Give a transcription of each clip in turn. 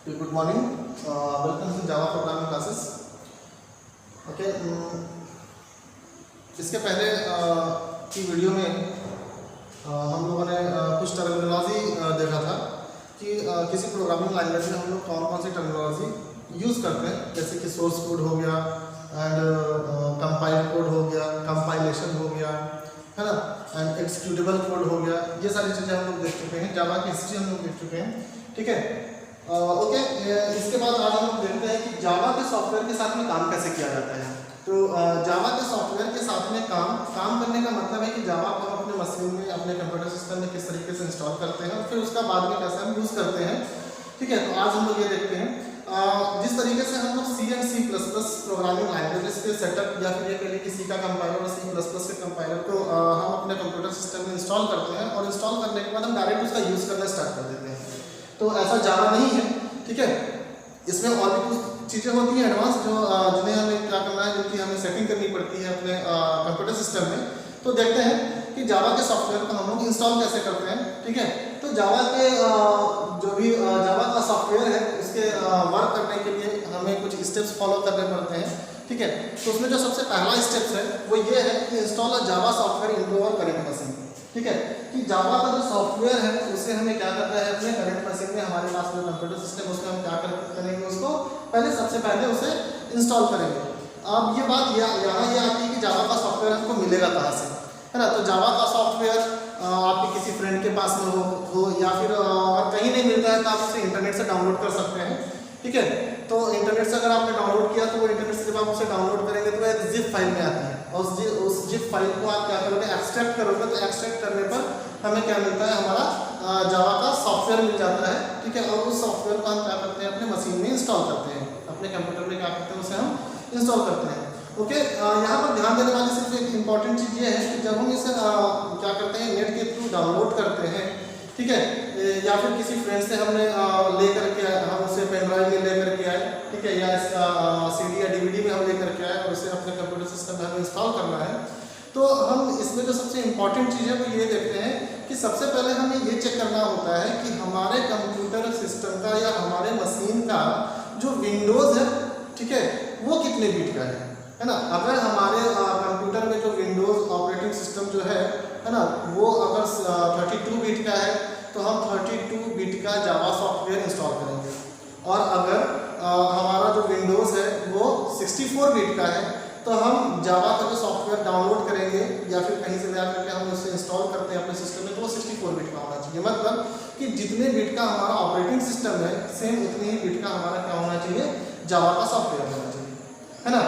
Good morning. Welcome to Java programming classes. Okay. इसके पहले की वीडियो में हम लोगों ने कुछ टर्मिनोलॉजी देखा था कि किसी प्रोग्रामिंग लैंग्वेज में हम लोग कौन कौन सी टर्मिनोलॉजी यूज़ करते हैं, जैसे कि सोर्स कोड हो गया एंड कंपाइल कोड हो गया, कंपाइलेशन हो गया, है ना, एंड एक्सिक्यूटेबल कोड हो गया। ये सारी चीज़ें हम लोग देख चुके हैं, जावा की हिस्ट्री हम लोग देख चुके हैं। ठीक है। ओके। इसके बाद आज हम लोग देखते हैं कि जावा के सॉफ्टवेयर के साथ में काम कैसे किया जाता है। तो जावा के सॉफ्टवेयर के साथ में काम करने का मतलब है कि जावा को हम अपने मशीन में, अपने कंप्यूटर सिस्टम में किस तरीके से इंस्टॉल करते हैं और फिर उसका बाद में कैसे हम यूज़ करते हैं। ठीक है। तो आज हम लोग ये देखते हैं जिस तरीके से हम लोग C and C++ programming languages के सेटअप या फिर ये कह लें कि C का कंपाइलर और C++ के कंपाइलर को हम अपने कंप्यूटर सिस्टम में इंस्टॉल करते हैं और इंस्टॉल करने के बाद हम डायरेक्ट उसका यूज़ करना स्टार्ट कर देते हैं। तो ऐसा जावा नहीं है। ठीक है। इसमें और भी कुछ चीज़ें होती हैं एडवांस जो जिन्हें हमें क्या करना है, जिनकी हमें सेटिंग करनी पड़ती है अपने कंप्यूटर सिस्टम में। तो देखते हैं कि जावा के सॉफ्टवेयर को हम लोग इंस्टॉल कैसे करते हैं। ठीक है। तो जावा के जो भी जावा का सॉफ्टवेयर है उसके वर्क करने के लिए हमें कुछ स्टेप्स फॉलो करने पड़ते हैं। ठीक है। तो उसमें जो सबसे पहला स्टेप्स है वो ये है कि install Java software into our current machine. ठीक है। कि जावा का जो सॉफ्टवेयर है उसे हमें क्या करना है, अपने करंट मशीन में हमारे पास जो कंप्यूटर सिस्टम उसमें हम क्या करेंगे, उसको सबसे पहले उसे इंस्टॉल करेंगे। अब ये बात यहाँ ये आती है कि जावा का सॉफ्टवेयर हमको मिलेगा कहाँ से, है ना। तो जावा का सॉफ्टवेयर आपके किसी फ्रेंड के पास में हो या फिर कहीं नहीं मिलता है तो आप उसे इंटरनेट से डाउनलोड कर सकते हैं। ठीक है। तो इंटरनेट से अगर आपने डाउनलोड किया तो वो इंटरनेट से जब आप उसे डाउनलोड करेंगे तो एक जिप फाइल में आती है और उस जिप फाइल को आप क्या करोगे, एक्सट्रैक्ट करोगे। तो एक्सट्रैक्ट करने पर हमें क्या मिलता है, हमारा जावा का सॉफ्टवेयर मिल जाता है। ठीक है। और उस सॉफ्टवेयर को हम क्या करते हैं, अपने मशीन में इंस्टॉल करते हैं, अपने कंप्यूटर में क्या करते हैं, उसे हम इंस्टॉल करते हैं। ओके। यहाँ पर ध्यान देने वाली सिर्फ एक इम्पॉर्टेंट चीज़ ये है कि जब हम इसे क्या करते हैं, नेट के थ्रू डाउनलोड करते हैं, ठीक है, या फिर किसी फ्रेंड से हमने लेकर के हम उसे पेन ड्राइव में लेकर के आए, ठीक है, या इसका CD या DVD में हम लेकर के आए और उसे अपने कंप्यूटर सिस्टम में हमें इंस्टॉल करना है। तो हम इसमें जो सबसे इम्पॉर्टेंट चीज़ है वो ये देखते हैं कि सबसे पहले हमें ये चेक करना होता है कि हमारे कंप्यूटर सिस्टम का या हमारे मशीन का जो विंडोज़ है, ठीक है, वो कितने बीट का है ना। अगर हमारे कंप्यूटर में जो विंडोज़ ऑपरेटिंग सिस्टम जो है ना, वो अगर 32 बीट का है तो हम 32 बीट का जावा सॉफ्टवेयर इंस्टॉल करेंगे। और अगर हमारा जो विंडोज़ है वो 64 बीट का है तो हम जावा का जो सॉफ्टवेयर डाउनलोड करेंगे या फिर कहीं से जाकर के हम उसे इंस्टॉल करते हैं अपने सिस्टम में, तो वो 64 बीट का होना चाहिए। मतलब कि जितने बीट का हमारा ऑपरेटिंग सिस्टम है सेम उतने ही बीट का हमारा क्या होना चाहिए, जावा का सॉफ्टवेयर होना चाहिए, है ना।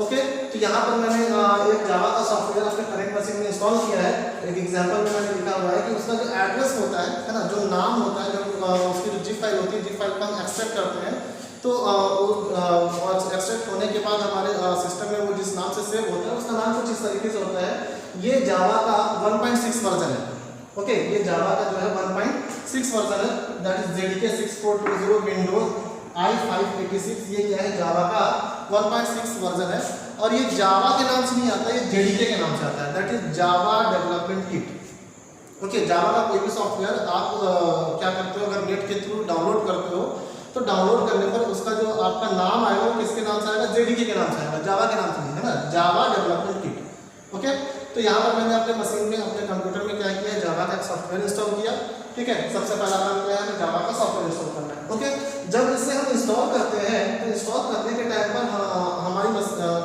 ओके। तो यहाँ पर मैंने एक जावा का सॉफ्टवेयर अपने करंट मशीन में इंस्टॉल किया है। एक एग्जांपल में मैंने लिखा हुआ है कि उसका जो एड्रेस होता है ना, जो नाम होता है, जब उसकी जो जिप फाइल होती है, जिप फाइल को हम एक्सट्रैक्ट करते हैं तो एक्सट्रैक्ट होने के बाद हमारे सिस्टम में वो जिस नाम से सेव होता है उसका नाम कुछ इस तरीके से होता है। ये जावा का 1.6 वर्जन है। ओके। ये जावा का जो है 1.6 वर्जन है, that is JDK 6420 Windows i586। ये क्या है, जावा का 1.6 वर्जन है और ये जावा के नाम से नहीं आता, ये JDK के नाम से आता है, that is Java development kit. Okay. Java का कोई भी सॉफ्टवेयर आप क्या करते हो, अगर नेट के थ्रू डाउनलोड करते हो तो डाउनलोड करने पर उसका जो आपका नाम आएगा वो किसके नाम से आएगा, JDK के नाम से आएगा, जावा के नाम से नहीं, है ना, जावा डेवलपमेंट किट। ओके। तो यहाँ पर मैंने अपने मशीन में, अपने कंप्यूटर में क्या किया, जावा का सॉफ्टवेयर इंस्टॉल किया। ठीक है। सबसे पहला काम क्या है, जावा का सॉफ्टवेयर इंस्टॉल करना है। ओके। जब इसे हम इंस्टॉल करते हैं तो इंस्टॉल करने के टाइम पर हमारी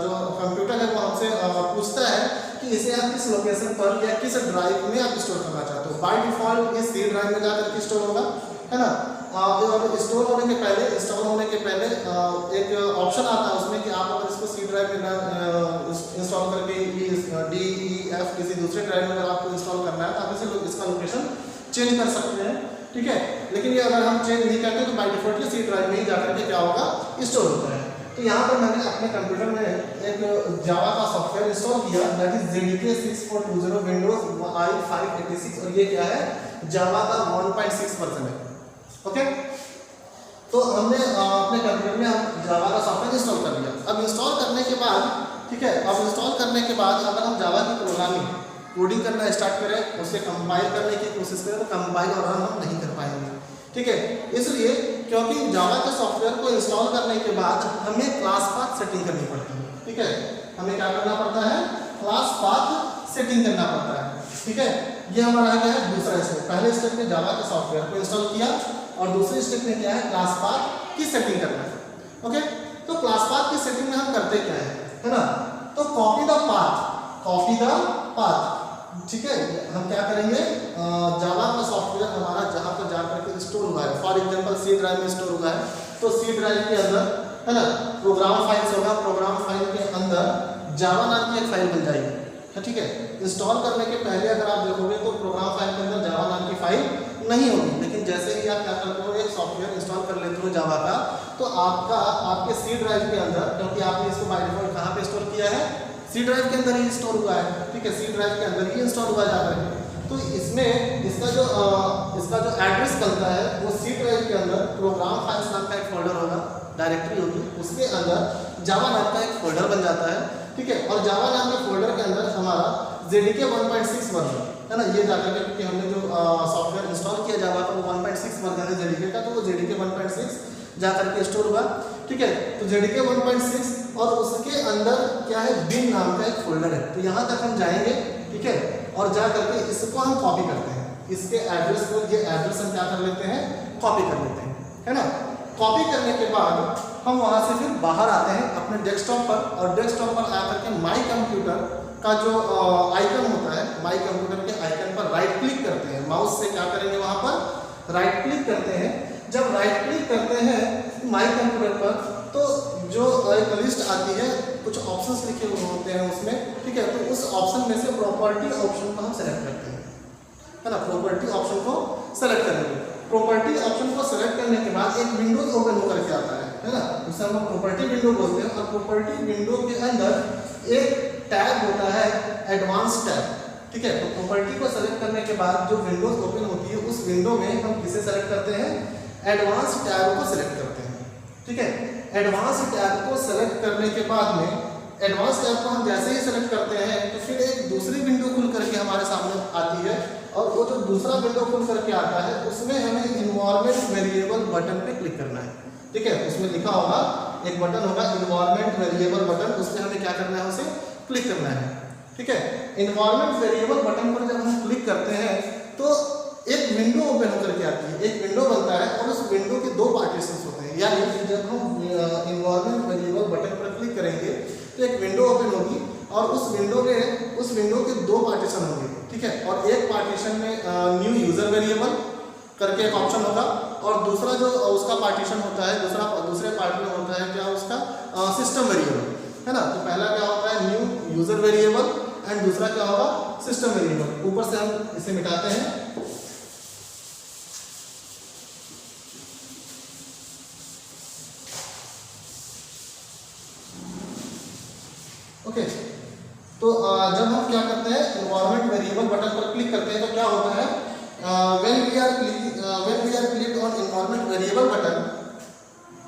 जो कंप्यूटर है वो हमसे पूछता है कि इसे आप किस लोकेशन पर या किस ड्राइव में आप स्टोर करना चाहते हो। बाय डिफॉल्ट ये C ड्राइव में जाकर के स्टोर होगा, है ना। और स्टोर होने के पहले, इंस्टॉल होने के पहले एक ऑप्शन आता है उसमें कि आप अगर इसको C ड्राइव में इंस्टॉल करके D, E, F किसी दूसरे ड्राइव में अगर आपको इंस्टॉल करना है तो आप इसे इसका लोकेशन चेंज कर सकते हैं। ठीक है। लेकिन ये अगर हम चेंज नहीं करते तो बाय डिफॉल्ट C ड्राइव में ही जाकर के क्या होगा, स्टोर होता है। तो यहाँ पर मैंने अपने कंप्यूटर में एक जावा का सॉफ्टवेयर इंस्टॉल किया, that is JDK 6420 Windows i586 और ये क्या है, जावा का 1.6 वर्जन है। ओके। तो हमने अपने कंप्यूटर में जावा का सॉफ्टवेयर इंस्टॉल कर लिया। अब इंस्टॉल करने के बाद, ठीक है, अब इंस्टॉल करने के बाद अगर हम जावा की प्रोग्रामिंग कोडिंग करना स्टार्ट करें, उसे कंपाइल करने की कोशिश करें तो कंपाइल और रन हम नहीं कर पाएंगे। ठीक है। इसलिए क्योंकि जावा के सॉफ्टवेयर को इंस्टॉल करने के बाद हमें क्लास पाथ सेटिंग करनी पड़ती है, ठीक है। हमें क्या करना पड़ता है, क्लास पाथ सेटिंग करना पड़ता है, ठीक है। ये हमारा क्या है दूसरा स्टेप। पहले स्टेप में जावा के सॉफ्टवेयर को इंस्टॉल किया और दूसरे स्टेप में क्या है क्लास पाथ की सेटिंग करना है, ओके। तो क्लास पाथ की सेटिंग में हम करते क्या है ना, तो कॉपी द पाथ, ठीक है। हम क्या करेंगे, जावा का सॉफ्टवेयर हमारा जहां पर जाकर के स्टोर हुआ है, फॉर एग्जांपल सी ड्राइव में स्टोर हुआ है, तो सी ड्राइव के अंदर है ना प्रोग्राम फाइल्स होगा, प्रोग्राम फाइल के अंदर जावा नाम की एक फाइल बन जाएगी, ठीक है। इंस्टॉल करने के पहले अगर आप देखोगे तो प्रोग्राम फाइल के अंदर जावा नाम की फाइल नहीं होगी, लेकिन जैसे ही आप क्या करते हो एक सॉफ्टवेयर इंस्टॉल कर लेते हो जावा का, तो आपके सी ड्राइव के अंदर, क्योंकि आपने इसको बाय डिफॉल्ट कहाँ पे स्टोर किया है, सी ड्राइव के अंदर ही स्टोर हुआ है, ठीक है। सी ड्राइव के अंदर ही इंस्टॉल हुआ जाता है। तो इसमें इसका जो एड्रेस बनता है वो सी ड्राइव के अंदर प्रोग्राम फाइल्स नाम का एक फोल्डर होगा, डायरेक्टरी होगी, उसके अंदर जावा नाम का एक फोल्डर बन जाता है, ठीक है। और जावा नाम के फोल्डर के अंदर हमारा JDK 1.6 वर्जन है ना, ये जाकर के क्योंकि हमने जो सॉफ्टवेयर इंस्टॉल किया जावा का वो 1.6 वर्जन है JDK का, तो वो JDK 1.6 जाकर के स्टोर हुआ, ठीक है। तो JDK 1.6 और उसके अंदर क्या है बिन नाम का एक फोल्डर है, तो यहाँ तक हम जाएंगे, ठीक है। और जा करके इसको हम कॉपी करते हैं, इसके एड्रेस को, ये एड्रेस हम क्या कर लेते हैं कॉपी कर लेते हैं, है ना। कॉपी करने के बाद हम वहाँ से फिर बाहर आते हैं अपने डेस्कटॉप पर, और डेस्कटॉप पर आकर के माई कंप्यूटर का जो आइकन होता है, माई कंप्यूटर के आइकन पर राइट क्लिक करते हैं, माउस से क्या करेंगे वहाँ पर राइट क्लिक करते हैं। जब राइट क्लिक करते हैं माई कंप्यूटर पर, तो जो एक लिस्ट आती है, कुछ ऑप्शंस लिखे हुए होते हैं उसमें, ठीक है। तो उस ऑप्शन में से प्रॉपर्टी ऑप्शन को हम सेलेक्ट करते हैं, है ना। प्रॉपर्टी ऑप्शन को सेलेक्ट करेंगे। प्रॉपर्टी ऑप्शन को सेलेक्ट करने के बाद एक विंडो ओपन होकर के आता है ना, उसे हम प्रॉपर्टी विंडो बोलते हैं। और प्रॉपर्टी विंडो के अंदर एक टैब होता है एडवांस टैब, ठीक है। तो प्रॉपर्टी को सेलेक्ट करने के बाद जो विंडोज ओपन होती है उस विंडो में हम किसे सेलेक्ट करते हैं, एडवांस टैब को सेलेक्ट करते हैं, ठीक है। एडवांस टैब को सेलेक्ट करने के बाद में एडवांस टैब को हम जैसे ही सेलेक्ट करते हैं तो फिर एक दूसरी विंडो खुल करके हमारे सामने आती है, और वो जो दूसरा विंडो खुल करके आता है उसमें हमें इन्वायरमेंट वेरिएबल बटन पे क्लिक करना है, ठीक है। उसमें लिखा होगा, एक बटन होगा इन्वायरमेंट वेरिएबल बटन, उस पर हमें क्या करना है, उसे क्लिक करना है, ठीक है। इन्वायरमेंट वेरिएबल बटन पर जब हम क्लिक करते हैं तो एक विंडो ओपन होकर के आती है, एक विंडो बनता है, और उस विंडो के दो पार्टीशंस होते हैं। यानी कि जब हम इन्वायरमेंट वेरिएबल बटन पर क्लिक करेंगे तो एक विंडो ओपन होगी, और उस विंडो के दो पार्टीशन होंगे, ठीक है। और एक पार्टीशन में न्यू यूजर वेरिएबल करके एक ऑप्शन होगा, और दूसरा जो उसका पार्टीशन होता है, दूसरे पार्ट में होता है क्या उसका सिस्टम वेरिएबल, है ना। तो पहला क्या होता है न्यू यूजर वेरिएबल, एंड दूसरा क्या होगा सिस्टम वेरिएबल। ऊपर से हम इसे मिटाते हैं, ओके। तो जब हम क्या करते हैं इन्वायरमेंट वेरिएबल बटन पर क्लिक करते हैं तो क्या होता है, when we are clicked on environment variable button,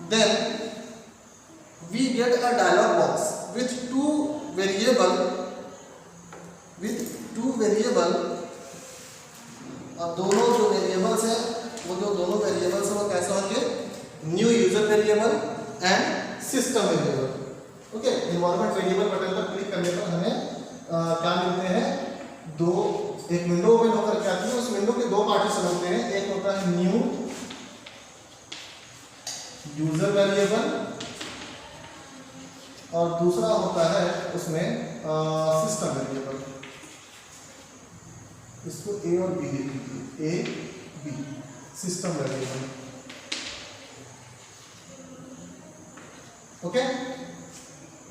then we get a dialog box with two variable, और दोनों जो वेरिएबल्स हैं वो कैसे होंगे, new user variable and system variable, okay. Environment variable button पर क्लिक करने पर हमें क्या मिलते हैं, एक विंडो ओपन होकर के आती है, उस विंडो के दो पार्टीशन होते हैं, एक होता है न्यू यूजर वेरिएबल और दूसरा होता है उसमें सिस्टम वेरिएबल। इसको ए और बी लिख लीजिए, A B system variable, okay.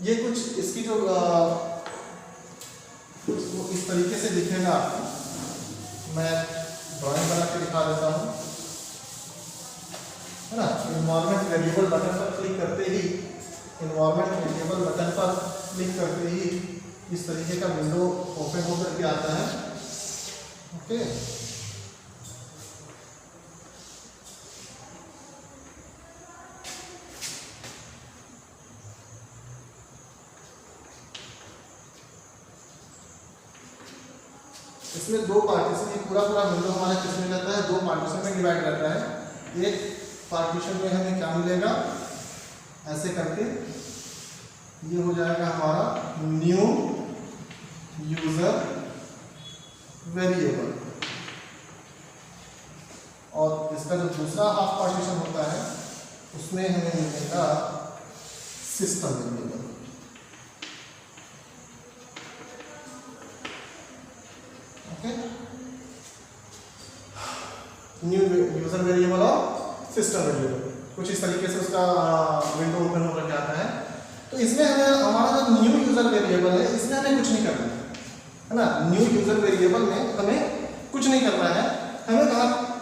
ये कुछ इसकी जो इस तरीके से दिखेगा आपको, मैं ड्राइंग बना के दिखा देता हूँ, है ना। इन्वायरमेंट वेरिएबल बटन पर क्लिक करते ही इस तरीके का विंडो ओपन होकर के आता है, ओके। इसमें दो पार्टीशन, ये पूरा विंडो हमारा किसमें रहता है, दो पार्टीशन में डिवाइड रहता है, एक पार्टीशन में हमें क्या मिलेगा, ऐसे करके ये हो जाएगा हमारा न्यू यूजर वेरिएबल, और इसका जो दूसरा हाफ पार्टीशन होता है उसमें हमें मिलेगा system variable. Okay, new user variable और सिस्टम वेरिएबल कुछ इस तरीके से उसका विंडो ओपन होकर के आता है। तो इसमें हमें हमारा जो न्यू यूजर वेरिएबल है इसमें हमें कुछ नहीं करना है ना। न्यू यूजर वेरिएबल में हमें कुछ नहीं करना है, हमें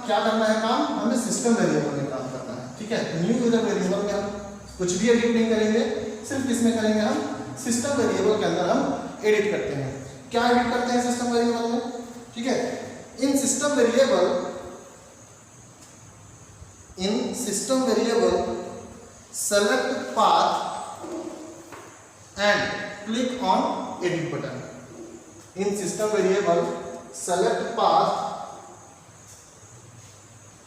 क्या करना है काम, हमें सिस्टम वेरिएबल में काम करना है। ठीक है, न्यू यूजर वेरिएबल में हम कुछ भी एडिट नहीं करेंगे, सिर्फ किसमें करेंगे, हम सिस्टम वेरिएबल के अंदर हम एडिट करते हैं। क्या एडिट करते हैं सिस्टम वेरिएबल में? ठीक है, in system variable select path and click on edit button. In system variable select path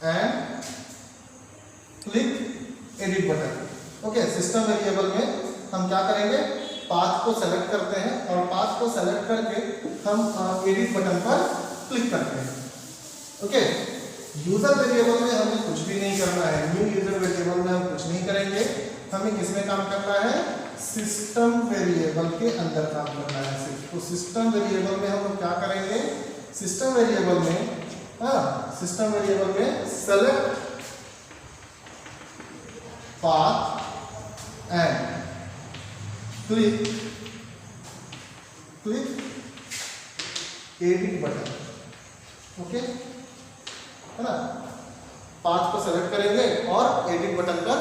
and click edit button. Okay, system variable में हम क्या करेंगे, पाथ को सेलेक्ट करते हैं और पाथ को सेलेक्ट करके हम एडिट बटन पर क्लिक करते हैं। ओके, यूजर वेरिएबल में हमें कुछ भी नहीं करना है, न्यू यूजर वेरिएबल में हम कुछ नहीं करेंगे, हमें किसमें काम करना है, सिस्टम वेरिएबल के अंदर काम करना है सिर्फ। तो सिस्टम वेरिएबल में हम लोग क्या करेंगे, सिस्टम वेरिएबल में select path and click edit button. Okay, है ना, पाथ को सेलेक्ट करेंगे और एडिट बटन पर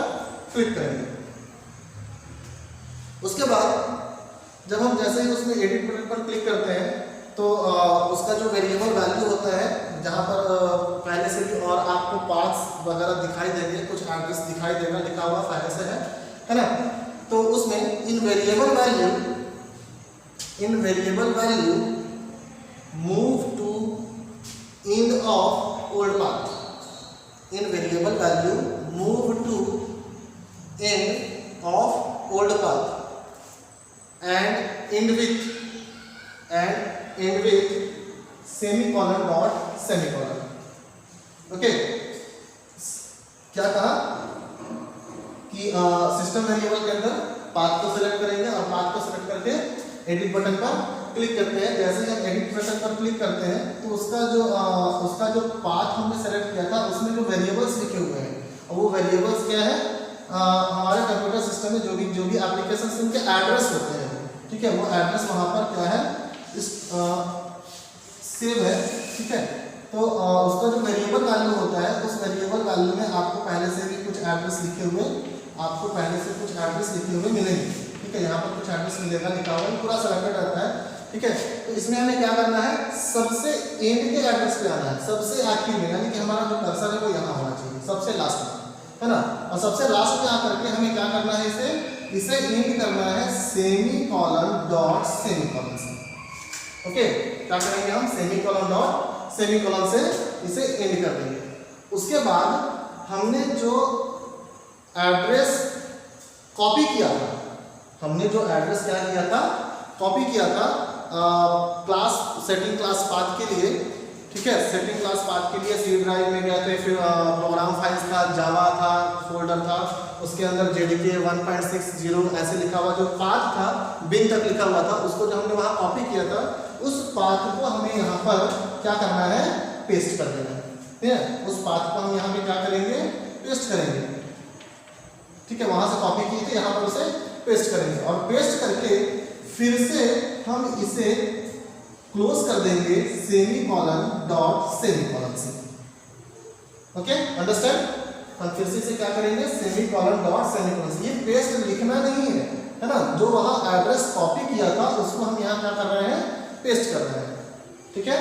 क्लिक करेंगे। उसके बाद जब हम जैसे ही उसमें एडिट बटन पर क्लिक करते हैं तो उसका जो वेरिएबल वैल्यू होता है, जहाँ पर पहले से भी और आपको पाथ्स वगैरह दिखाई देंगे, कुछ एड्रेस दिखाई देगा, लिखा हुआ पहले से है ना। तो उसमें in variable value move to end of old path, in variable value move to end of old path and end with semicolon dot semicolon. Okay, क्या कहा कि सिस्टम वेरिएबल के अंदर पाथ को सिलेक्ट करेंगे और पाथ को सिलेक्ट करके एडिट बटन पर क्लिक करते हैं। जैसे ही हम एडिट बटन पर क्लिक करते हैं तो उसका जो पाथ हमने सेलेक्ट किया था उसमें जो वेरिएबल्स लिखे हुए हैं, और वो वेरिएबल्स क्या है, हमारे कंप्यूटर सिस्टम में जो भी एप्लीकेशंस उनके एड्रेस होते हैं। ठीक है, वो एड्रेस वहाँ पर क्या है, सेव है। ठीक है, तो उसका जो वेरिएबल वैल्यू होता है, उस वेरिएबल वैल्यू में आपको पहले से भी कुछ एड्रेस लिखे हुए मिलेंगे। ठीक है, यहाँ पर कुछ एड्रेस मिलेगा, लिखा हुआ पूरा सेलेक्टेड रहता है। ठीक है, तो इसमें हमें क्या करना है, सबसे एंड के एड्रेस पे आना है, सबसे आखिर में, यानी कि हमारा जो कर्सर है वो यहाँ होना चाहिए, सबसे लास्ट में, है ना। और सबसे लास्ट में आकर के हमें क्या करना है, इसे एंड करना है सेमीकोलन डॉट सेमीकोलन से। ओके, क्या करेंगे हम, सेमीकोलन डॉट सेमीकोलन से इसे एंड कर देंगे। उसके बाद हमने जो एड्रेस कॉपी किया था, कॉपी किया था सेटिंग क्लास पाथ के लिए। ठीक है, सेटिंग क्लास पाथ के लिए सी ड्राइव में गए थे, फिर प्रोग्राम फाइल्स था, जावा था, फोल्डर था, उसके अंदर JDK 1.60 ऐसे लिखा हुआ जो पाथ था, बिन तक लिखा हुआ था, उसको जो हमने वहाँ कॉपी किया था, उस पाथ को हमें यहाँ पर क्या करना है, पेस्ट कर देना है। ठीक है, उस पाथ को हम यहाँ पे क्या करेंगे, पेस्ट करेंगे। ठीक है, वहाँ से कॉपी की थी, यहाँ पर उसे पेस्ट करेंगे और पेस्ट करके फिर से हम इसे क्लोज कर देंगे सेमीकोलन डॉट सेमीकोलन से। Okay, understand. हम फिर से इसे क्या करेंगे, सेमीकोलन डॉट सेमीकोलन से। ये पेस्ट लिखना नहीं है ना, जो वहां एड्रेस कॉपी किया था उसको हम यहाँ क्या कर रहे हैं, पेस्ट कर रहे हैं। ठीक है,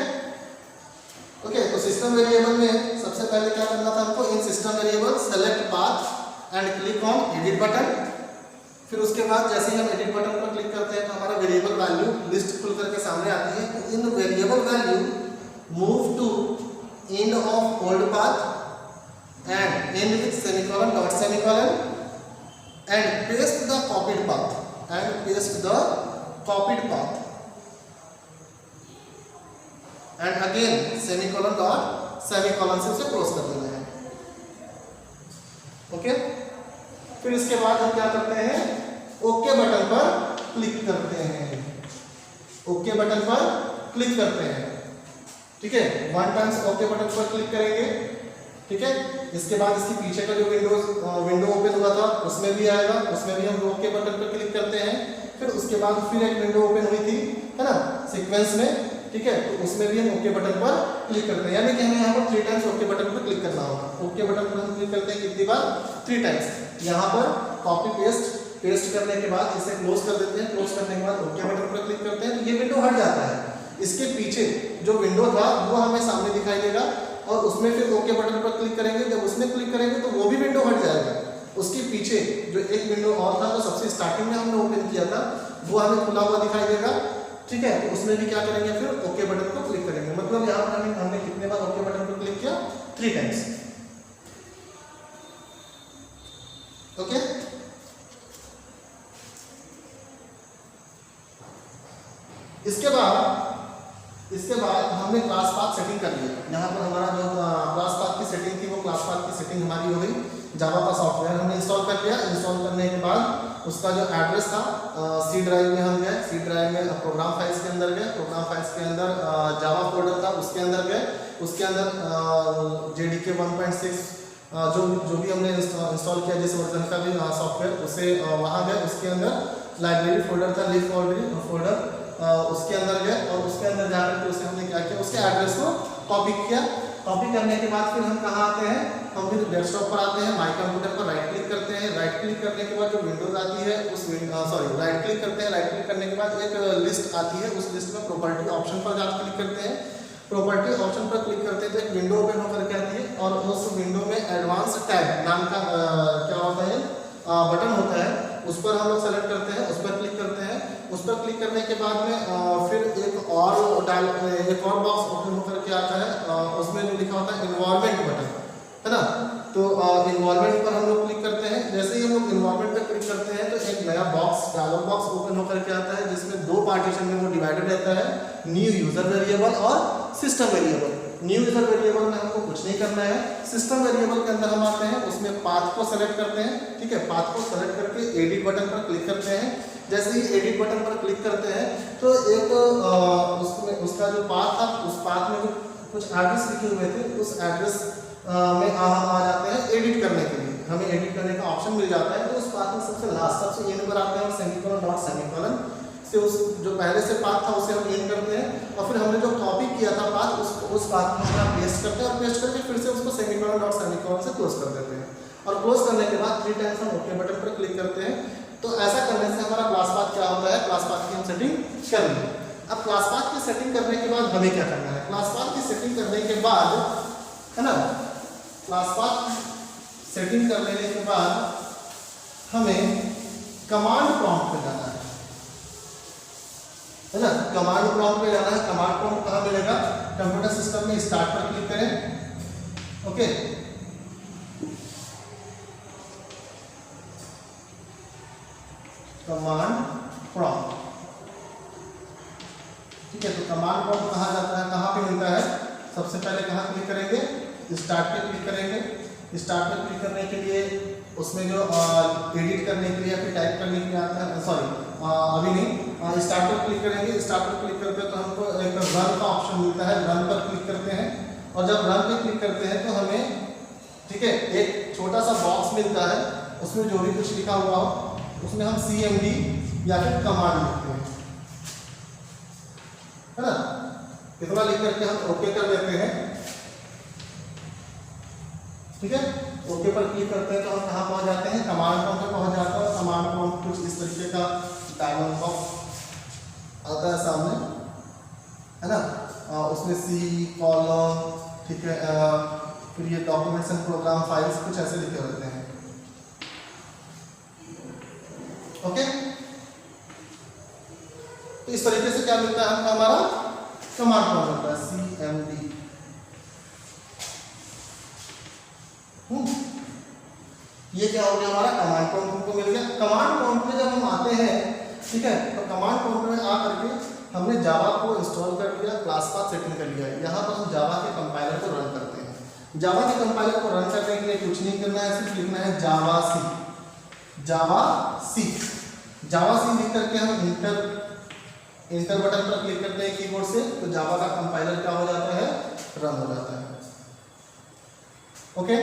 ओके। तो सिस्टम वेरिएबल में सबसे पहले क्या करना था हमको, in system variable select path and click on edit button. फिर उसके बाद जैसे ही हम एडिट बटन पर क्लिक करते हैं तो हमारा वेरिएबल वैल्यू लिस्ट खुल करके सामने आती है। तो in variable value move to end of old path and end with semicolon dot semicolon and paste the copied path and again semicolon dot semicolon से उसे क्लोज कर देना है। ओके, फिर इसके बाद हम क्या करते हैं, ओके बटन पर क्लिक करते हैं, ओके बटन पर क्लिक करते हैं। ठीक है, 1 टाइम्स ओके बटन पर क्लिक करेंगे। ठीक है, इसके बाद इसके पीछे का जो विंडो ओपन हुआ था उसमें भी आएगा, उसमें भी हम ओके बटन पर क्लिक करते हैं। फिर उसके बाद फिर एक विंडो ओपन हुई थी, है ना, सीक्वेंस में। ठीक है, तो उसमें भी हम ओके बटन पर क्लिक करते हैं, यानी कि हमें यहाँ पर 3 टाइम्स ओके बटन पर क्लिक करना होगा। ओके बटन पर हम क्लिक करते हैं कितनी बार, 3 टाइम्स। यहाँ पर कॉपी पेस्ट करने के बाद इसे क्लोज कर देते हैं, क्लोज करने के बाद ओके बटन पर क्लिक करते हैं तो ये विंडो हट जाता है। इसके पीछे जो विंडो था वो हमें सामने दिखाई देगा और उसमें फिर ओके बटन पर क्लिक करेंगे। जब उसमें क्लिक करेंगे तो वो भी विंडो हट जाएगा। उसके पीछे जो एक विंडो और था जो सबसे स्टार्टिंग में हमने ओपन किया था वो हमें खुला हुआ दिखाई देगा। ठीक है, तो उसमें भी क्या करेंगे, फिर ओके बटन पर क्लिक करेंगे। मतलब यहाँ पर हमने कितने बार ओके बटन पर क्लिक किया, 3 टाइम्स। ओके, इसके बाद हमने क्लास पाथ सेटिंग कर लिया। यहाँ पर हमारा जो क्लास पाथ की सेटिंग थी वो क्लास पाथ की सेटिंग हमारी हो गई। जावा का सॉफ्टवेयर हमने इंस्टॉल कर लिया। इंस्टॉल करने के बाद उसका जो एड्रेस था सी ड्राइव में हम गए, सी ड्राइव में प्रोग्राम फाइल्स के अंदर गए, प्रोग्राम फाइल्स के अंदर जावा फोल्डर था उसके अंदर गए, उसके अंदर JDK 1.6 जो भी हमने इंस्टॉल किया जिस वर्जन का भी सॉफ्टवेयर उसे वहाँ गए। उसके अंदर लाइब्रेरी फोल्डर था, लिब फोल्डर उसके अंदर गए और उसके अंदर जाकर के उसे हमने क्या किया, उसके एड्रेस को कॉपी किया। कॉपी करने के बाद फिर हम कहाँ आते हैं, हम फिर डेस्कटॉप पर आते हैं, माई कंप्यूटर पर राइट क्लिक करते हैं। राइट क्लिक करने के बाद जो विंडोज आती है उस राइट क्लिक करते हैं। राइट क्लिक करने के बाद एक लिस्ट आती है, उस लिस्ट में प्रॉपर्टी ऑप्शन पर जाकर क्लिक करते हैं। प्रॉपर्टी ऑप्शन पर क्लिक करते हैं तो एक विंडो ओपन होकर के आती है और उस विंडो में एडवांस टैब नाम का क्या होता है बटन होता है, उस पर हम लोग सेलेक्ट करते हैं, उस पर क्लिक करते हैं। उस पर क्लिक करने के बाद में फिर एक और बॉक्स ओपन होकर के आता है, उसमें जो लिखा होता है इन्वायरमेंट बटन, है ना। तो इन्वायरमेंट पर हम लोग क्लिक करते हैं। जैसे ही हम लोग इन्वायरमेंट पर क्लिक करते हैं तो एक नया डायलॉग बॉक्स ओपन होकर के आता है जिसमें 2 पार्टीशन में वो डिवाइडेड रहता है, न्यू यूजर वेरिएबल और system variable. New user variable में हमको कुछ नहीं करना है। सिस्टम वेरिएबल के अंदर हम आते हैं, उसमें पाथ को सेलेक्ट करते हैं। ठीक है, पाथ को सेलेक्ट करके एडिट बटन पर क्लिक करते हैं। जैसे ही एडिट बटन पर क्लिक करते हैं तो एक उसका जो पाथ था उस पाथ में जो कुछ एड्रेस लिखे हुए थे उस एड्रेस में हम आ जाते हैं एडिट करने के लिए। हमें एडिट करने का ऑप्शन मिल जाता है तो उस पाथ में सबसे लास्ट सबसे एंड पर आते हैं और सेमीकोलन डॉट सेमीकोलन से उस जो पहले से पाथ था उसे हम एंड करते हैं और फिर हमने जो कॉपी किया था पाथ उस पाथ में हम पेस्ट करते हैं और पेस्ट करके फिर से उसको सेमीकोलन डॉट सेमीकोलन से क्लोज कर देते हैं। और क्लोज करने के बाद 3 टाइम्स हम ओके बटन पर क्लिक करते हैं। तो ऐसा करने से हमारा क्लास पाथ क्या होता है, क्लास पाथ की हम सेटिंग कर ली। अब क्लास पाथ की सेटिंग करने के बाद हमें क्या करना है, क्लास पाथ की सेटिंग करने के बाद, है ना, क्लास पाथ सेटिंग कर लेने के बाद हमें कमांड प्रॉम्प्ट पे जाना है ना। कमांड प्रॉम्प्ट पे जाना है। कमांड प्रॉम्प्ट कहाँ मिलेगा, कंप्यूटर सिस्टम में स्टार्ट पर क्लिक करें। Okay, command prompt. ठीक है, तो कमांड प्रॉम्प्ट कहाँ जाता है, कहाँ पे मिलता है, सबसे पहले कहाँ क्लिक करेंगे, स्टार्ट पे क्लिक करेंगे। स्टार्ट पे क्लिक करने के लिए उसमें जो एडिट करने के लिए या फिर टाइप करने के लिए आता है, अभी नहीं, स्टार्ट पर क्लिक करेंगे। स्टार्ट पर क्लिक करते हैं तो हमको एक रन का ऑप्शन मिलता है, रन पर क्लिक करते हैं और जब रन पे क्लिक करते हैं तो हमें, ठीक है, एक छोटा सा बॉक्स मिलता है, उसमें जो भी कुछ लिखा हुआ हो उसमें हम CMD या फिर कमांड लिखते हैं, है ना। इतना लिख करके हम ओके कर देते हैं। ठीक है, ओके पर क्लिक करते हैं तो हम कहाँ पहुंच जाते हैं, कमांड प्रॉम्प्ट पे पहुंच जाते हैं। कमांड प्रॉम्प्ट कुछ इस तरीके का डायलॉग बॉक्स आता है सामने, है ना। उसमें C कॉलम, ठीक है, फिर ये डॉक्यूमेंट्स एंड प्रोग्राम फाइल्स कुछ ऐसे लिखे होते हैं। ओके, तो इस तरीके से क्या मिलता है हमको, हमारा कमांड प्रॉम्प्ट मिलता है CMD। ये क्या हो गया हमारा कमांड प्रॉम्प्ट हमको मिल गया। कमांड प्रॉम्प्ट में जब हम आते हैं, ठीक है, तो कमांड प्रॉम्प्ट में आ करके हमने जावा को इंस्टॉल कर लिया, क्लास पाथ सेटिंग कर लिया। यहाँ पर हम जावा के कंपाइलर को रन करते हैं। जावा के कंपाइलर को रन करने के लिए कुछ नहीं करना है, सिर्फ लिखना है जावा सी। जावा सी लिख करके हम इंटर बटन पर क्लिक करते हैं कीबोर्ड से, तो जावा का कंपाइलर क्या हो जाता है, रन हो जाता है। ओके,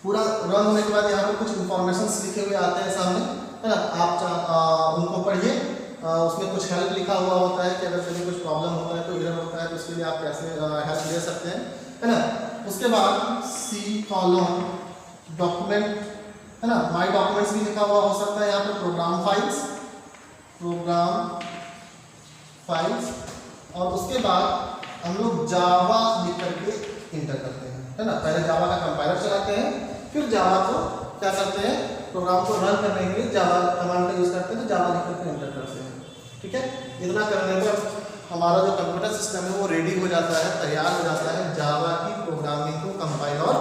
पूरा रन होने के बाद यहाँ पर कुछ इंफॉर्मेशन लिखे हुए आते हैं सामने, है ना। आप उनको पढ़िए, उसमें कुछ हेल्प लिखा हुआ होता है कि अगर कभी कुछ प्रॉब्लम होता है, कोई एरर होता है, तो उसके लिए आप कैसे हेल्प ले सकते हैं, है ना। उसके बाद सी कॉलम डॉक्यूमेंट, है ना, माई डॉक्यूमेंट्स भी लिखा हुआ हो सकता है यहाँ पर, प्रोग्राम फाइल्स, और उसके बाद हम लोग जावा लिख करके इंटर करते हैं, है ना। पहले जावा का कंपाइलर चलाते हैं, फिर जावा को क्या करते हैं, प्रोग्राम को रन करने के लिए जावा कमांड का यूज करते हैं, तो जावा लिख करके इंटर करते हैं। ठीक है, इतना करने पर हमारा जो कंप्यूटर सिस्टम है वो रेडी हो जाता है, तैयार हो जाता है जावा की प्रोग्रामिंग को कंपाइल और